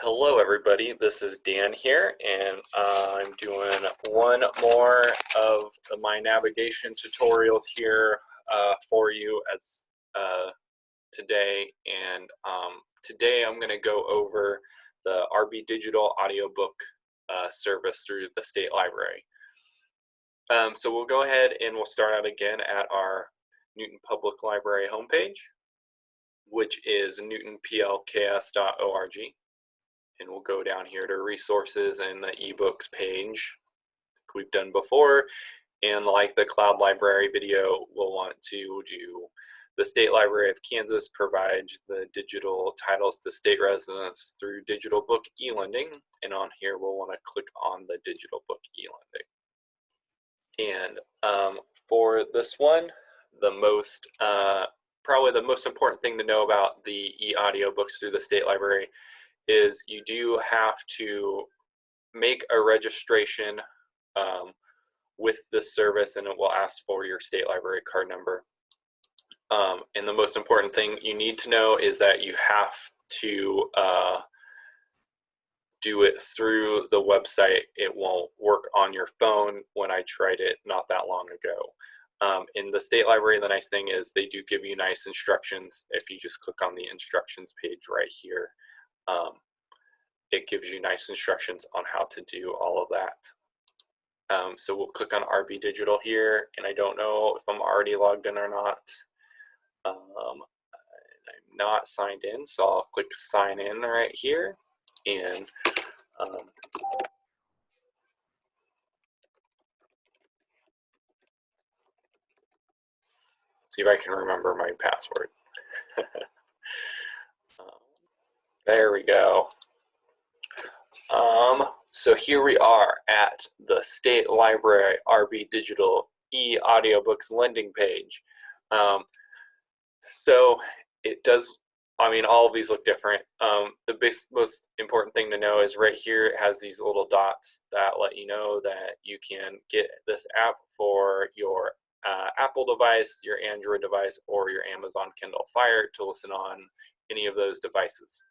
Hello everybody, this is Dan here, and I'm doing one more of my navigation tutorials here for you as today. And today I'm going to go over the RBdigital audiobook service through the State Library. So we'll go ahead and we'll start out again at our Newton Public Library homepage, which is newtonplks.org. And we'll go down here to resources and the ebooks page we've done before. And like the cloud library video, we'll want to do the State Library of Kansas provides the digital titles to state residents through digital book e-lending. And on here, we'll want to click on the digital book e-lending. And for this one, probably the most important thing to know about the e-audiobooks through the State Library is you do have to make a registration with this service, and it will ask for your State Library card number. And the most important thing you need to know is that you have to do it through the website. It won't work on your phone. When I tried it not that long ago. In the State Library, the nice thing is they do give you nice instructions. If you just click on the instructions page right here, it gives you nice instructions on how to do all of that. So we'll click on RBdigital here, and I don't know if I'm already logged in or not. I'm not signed in, so I'll click sign in right here, and see if I can remember my password. There we go. So here we are at the State Library RBdigital e-audiobooks lending page. So it does, all of these look different. The most important thing to know is right here it has these little dots that let you know that you can get this app for your Apple device, your Android device, or your Amazon Kindle Fire to listen on any of those devices.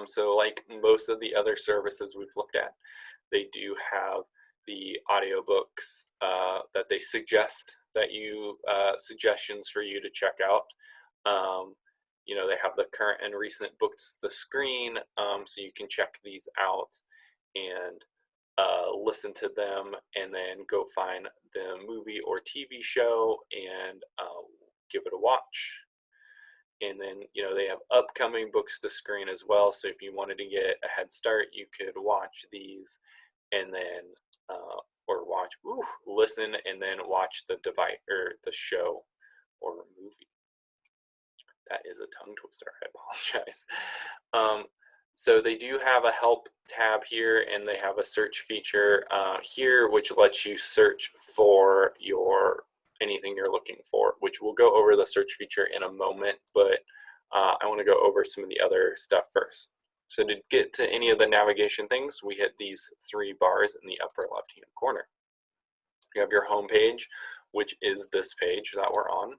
So like most of the other services we've looked at, they do have the audiobooks that they suggest that you, suggestions for you to check out. They have the current and recent books, the screen, so you can check these out and listen to them, and then go find the movie or TV show and give it a watch. And then, they have upcoming books to screen as well. So if you wanted to get a head start, you could watch these and then, listen and then watch the device or the show or movie. That is a tongue twister, I apologize. So they do have a help tab here, and they have a search feature here, which lets you search for anything you're looking for, which we'll go over the search feature in a moment, but I want to go over some of the other stuff first. So to get to any of the navigation things, we hit these three bars in the upper left-hand corner. You have your home page, which is this page that we're on.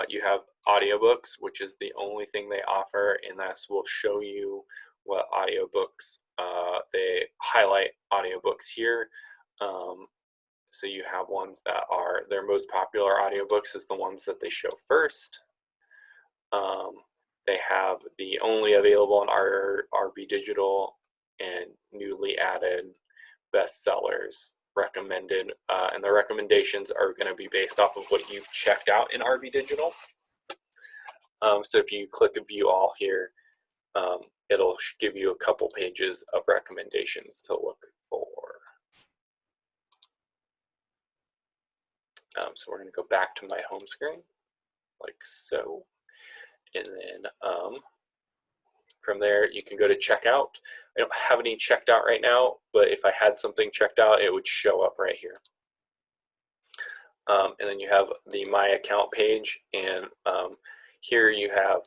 You have audiobooks, which is the only thing they offer, and that will show you what audiobooks, they highlight audiobooks here. So you have ones that are their most popular audiobooks is the ones that they show first. They have the only available on our RBdigital and newly added bestsellers recommended, and the recommendations are going to be based off of what you've checked out in RBdigital. So if you click view all here, it'll give you a couple pages of recommendations to look for. So we're going to go back to my home screen, like so. And then from there, you can go to checkout. I don't have any checked out right now, but if I had something checked out, it would show up right here. And then you have the My Account page, and here you have,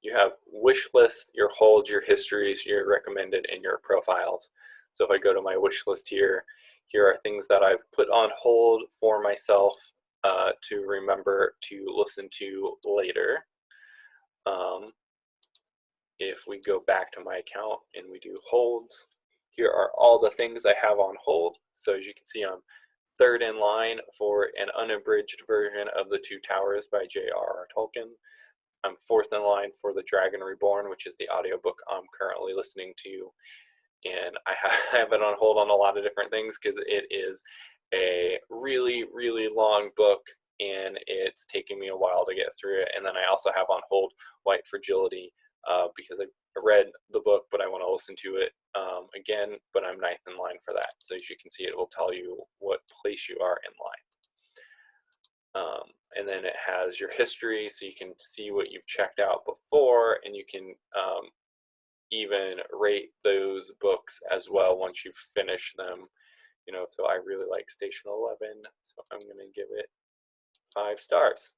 you have wish list, your holds, your histories, your recommended, and your profiles. So if I go to my wish list here are things that I've put on hold for myself to remember to listen to later. if we go back to my account and we do holds, here are all the things I have on hold. So as you can see, I'm third in line for an unabridged version of The Two Towers by J.R.R. Tolkien. I'm fourth in line for The Dragon Reborn, which is the audiobook I'm currently listening to. And I have it on hold on a lot of different things because it is a really, really long book and it's taking me a while to get through it. And then I also have on hold White Fragility because I read the book, but I want to listen to it again, but I'm ninth in line for that. So as you can see, it will tell you what place you are in line. And then it has your history, so you can see what you've checked out before, and you can even rate those books as well once you've finished them. You know, so I really like Station 11, so I'm going to give it 5 stars.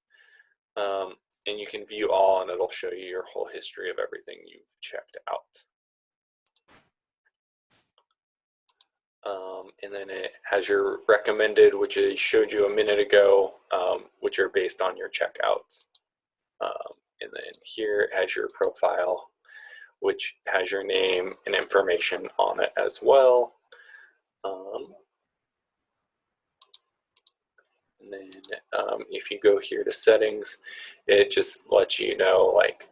And you can view all, and it'll show you your whole history of everything you've checked out. And then it has your recommended, which I showed you a minute ago, which are based on your checkouts. And then here it has your profile, which has your name and information on it as well. And then if you go here to settings, it just lets you know, like,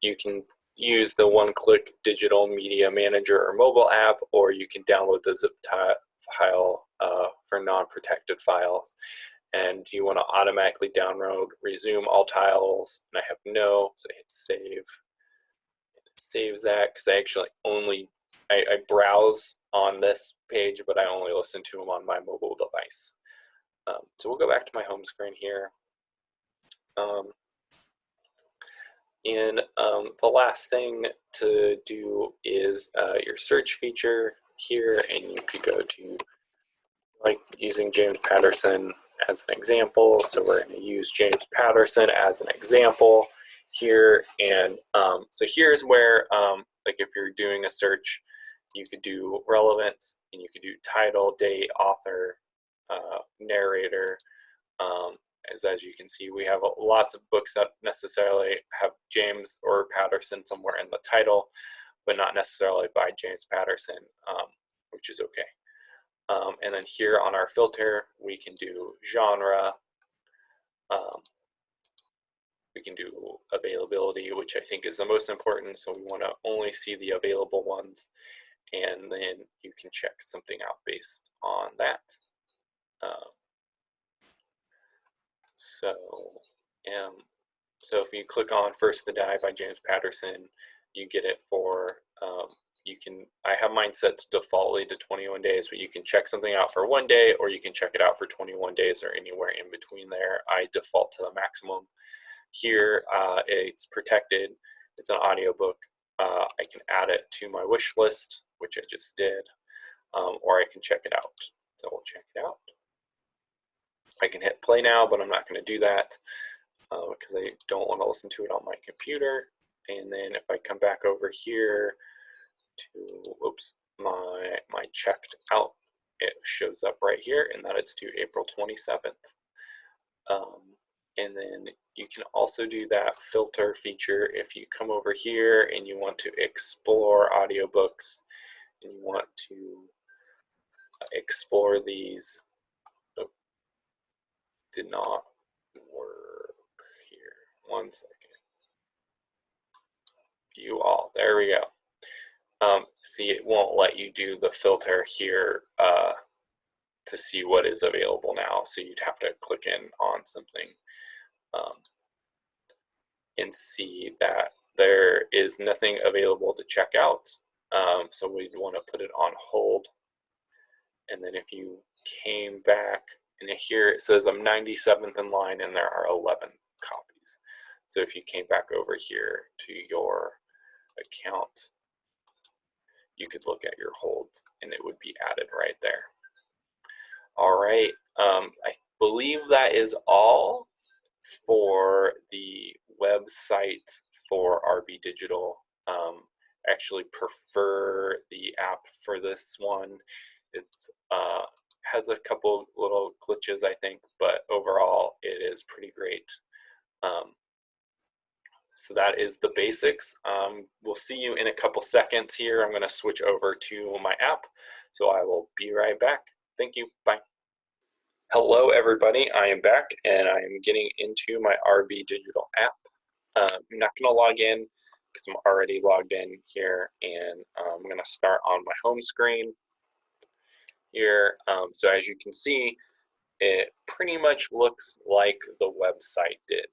you can use the one-click digital media manager or mobile app, or you can download the zip file for non-protected files. And do you want to automatically download, resume all titles? And I have no, so I hit save. It saves that because I actually only, I browse on this page, but I only listen to them on my mobile device. So we'll go back to my home screen here. And the last thing to do is your search feature here, and you could go to, like, using James Patterson as an example. So we're going to use James Patterson as an example here. And so here's where, like, if you're doing a search, you could do relevance, and you could do title, date, author, narrator. As you can see, we have lots of books that necessarily have James or Patterson somewhere in the title, but not necessarily by James Patterson, which is okay. And then here on our filter, we can do genre. We can do availability, which I think is the most important. So we want to only see the available ones. And then you can check something out based on that. So if you click on First to Die by James Patterson, you get it for, I have mine set to defaultly to 21 days, but you can check something out for 1 day, or you can check it out for 21 days or anywhere in between there. I default to the maximum. Here, it's protected. It's an audiobook. I can add it to my wish list, which I just did, or I can check it out. So we'll check it out. I can hit play now, but I'm not going to do that because I don't want to listen to it on my computer. And then if I come back over here to, my checked out, it shows up right here, and that it's due April 27th. And then you can also do that filter feature if you come over here and you want to explore audiobooks and you want to explore these. Oh, did not work here. 1 second. View all. There we go. See, it won't let you do the filter here to see what is available now. So you'd have to click in on something and see that there is nothing available to check out. So we'd want to put it on hold. And then if you came back, and here it says I'm 97th in line and there are 11 copies. So if you came back over here to your account, you could look at your holds and it would be added right there. All right, I believe that is all for the website for RBdigital. Actually prefer the app for this one. It's has a couple little glitches, I think, but overall it is pretty great. So that is the basics. We'll see you in a couple seconds here. I'm going to switch over to my app. So I will be right back. Thank you. Bye. Hello, everybody. I am back, and I am getting into my RBdigital app. I'm not going to log in because I'm already logged in here, and I'm going to start on my home screen here. So as you can see, it pretty much looks like the website did,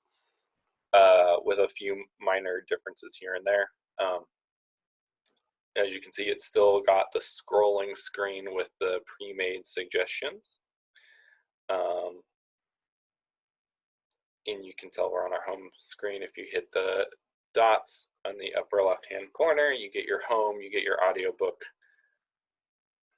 with a few minor differences here and there. As you can see, it's still got the scrolling screen with the pre-made suggestions. And you can tell we're on our home screen. If you hit the dots on the upper left-hand corner, you get your home, you get your audiobook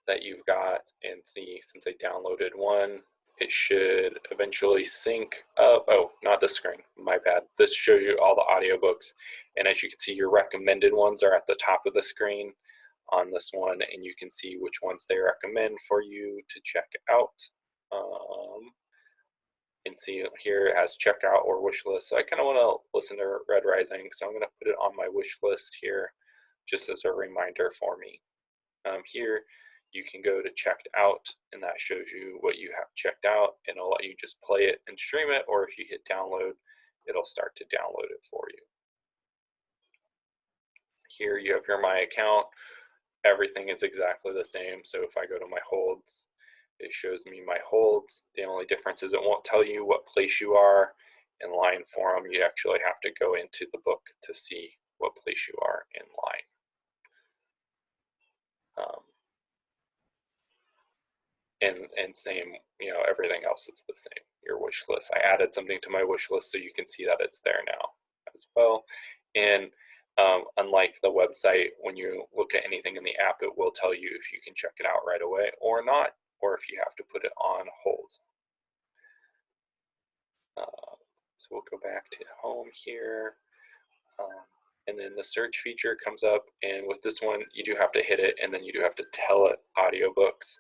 that you've got, and see, since I downloaded one, it should eventually sync up. Oh, not the screen, my bad. This shows you all the audiobooks, and as you can see, your recommended ones are at the top of the screen on this one, and you can see which ones they recommend for you to check out. And see here it has checkout or wish list. So I kind of want to listen to Red Rising, so I'm going to put it on my wish list here just as a reminder for me. Here you can go to checked out, and that shows you what you have checked out, and it'll let you just play it and stream it, or if you hit download, it'll start to download it for you. Here you have your My Account. Everything is exactly the same. So if I go to my holds, it shows me my holds. The only difference is it won't tell you what place you are in line form. You actually have to go into the book to see what place you are in line. And same, everything else is the same. Your wish list. I added something to my wish list so you can see that it's there now as well. And unlike the website, when you look at anything in the app, it will tell you if you can check it out right away or not, or if you have to put it on hold. So we'll go back to home here. And then the search feature comes up, and with this one, you do have to hit it, and then you do have to tell it audiobooks.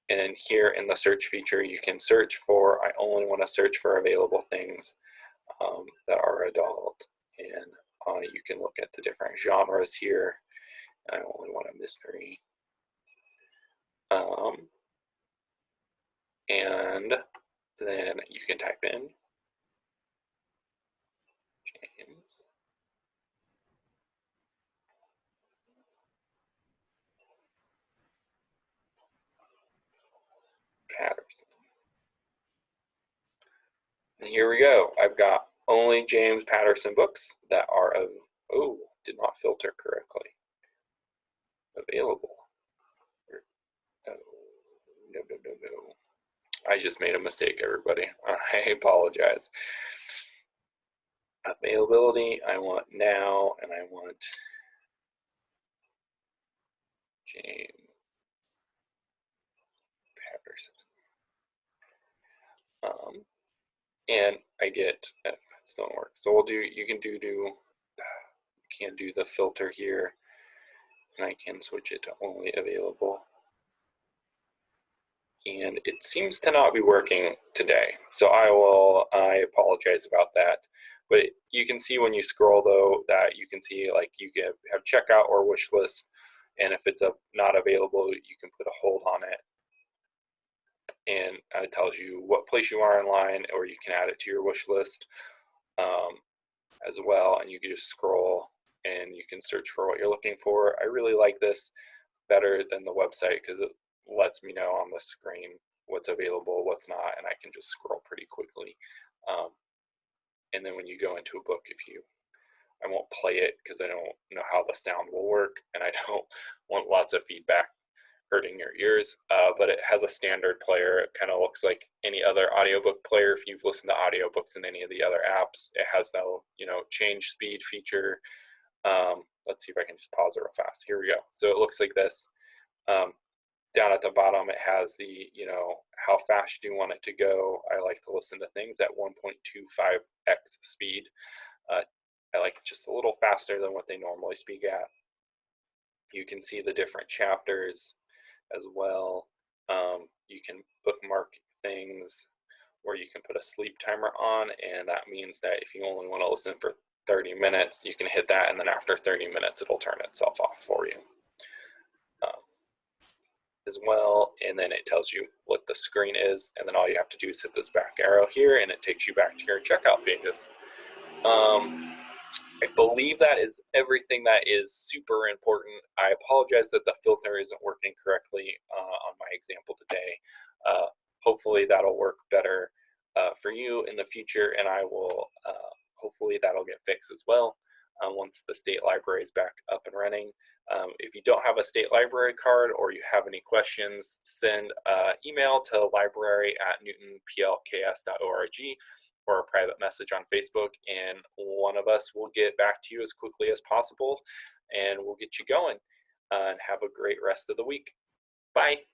And here in the search feature, you can search for, I only want to search for available things that are adult. And you can look at the different genres here. I only want a mystery. And then you can type in James Patterson. And here we go. I've got only James Patterson books that are did not filter correctly. Available. Oh, no. I just made a mistake, everybody. I apologize. Availability, I want now, and I want James Patterson. And I get, that still don't work. So you can do the filter here, and I can switch it to only available. And it seems to not be working today. So I apologize about that. But you can see when you scroll though, that you can see like you can have checkout or wish list. And if it's not available, you can put a hold on it. And it tells you what place you are in line, or you can add it to your wish list as well. And you can just scroll and you can search for what you're looking for. I really like this better than the website because it lets me know on the screen what's available, what's not, and I can just scroll pretty quickly. And then when you go into a book, I won't play it because I don't know how the sound will work, and I don't want lots of feedback hurting your ears, but it has a standard player. It kind of looks like any other audiobook player. If you've listened to audiobooks in any of the other apps, it has no, change speed feature. Let's see if I can just pause it real fast. Here we go. So it looks like this. Down at the bottom, it has the, how fast do you want it to go. I like to listen to things at 1.25x speed. I like it just a little faster than what they normally speak at. You can see the different chapters as well. You can bookmark things, or you can put a sleep timer on, and that means that if you only want to listen for 30 minutes, you can hit that, and then after 30 minutes, it'll turn itself off for you as well. And then it tells you what the screen is, and then all you have to do is hit this back arrow here, and it takes you back to your checkout pages. I believe that is everything that is super important. I apologize that the filter isn't working correctly on my example today. Hopefully that'll work better for you in the future, and I will hopefully that'll get fixed as well once the state library is back up and running. If you don't have a state library card or you have any questions, send email to library@newtonplks.org or a private message on Facebook, and one of us will get back to you as quickly as possible, and we'll get you going. And have a great rest of the week. Bye.